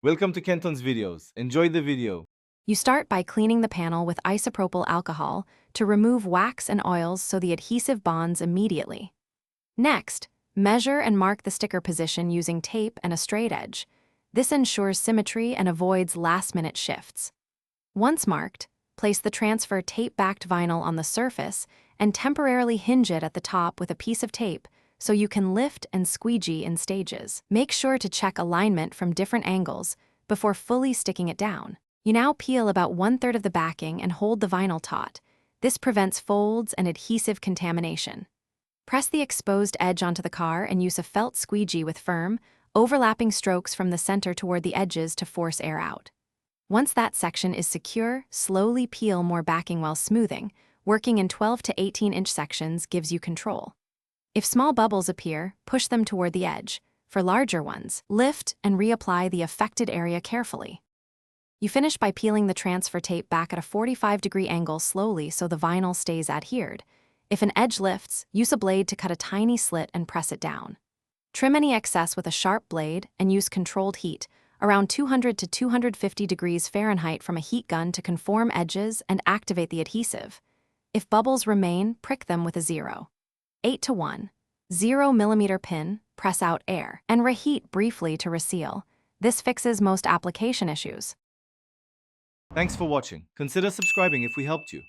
Welcome to Kenton's videos. Enjoy the video. You start by cleaning the panel with isopropyl alcohol to remove wax and oils so the adhesive bonds immediately. Next, measure and mark the sticker position using tape and a straight edge. This ensures symmetry and avoids last-minute shifts. Once marked, place the transfer tape-backed vinyl on the surface and temporarily hinge it at the top with a piece of tape so you can lift and squeegee in stages. Make sure to check alignment from different angles before fully sticking it down. You now peel about 1/3 of the backing and hold the vinyl taut. This prevents folds and adhesive contamination. Press the exposed edge onto the car and use a felt squeegee with firm, overlapping strokes from the center toward the edges to force air out. Once that section is secure, slowly peel more backing while smoothing. Working in 12 to 18-inch sections gives you control. If small bubbles appear, push them toward the edge. For larger ones, lift and reapply the affected area carefully. You finish by peeling the transfer tape back at a 45-degree angle slowly so the vinyl stays adhered. If an edge lifts, use a blade to cut a tiny slit and press it down. Trim any excess with a sharp blade and use controlled heat, around 200 to 250 degrees Fahrenheit from a heat gun to conform edges and activate the adhesive. If bubbles remain, prick them with a 0.8 to 0 millimeter pin, press out air, and reheat briefly to reseal. This fixes most application issues. Thanks for watching. Consider subscribing if we helped you.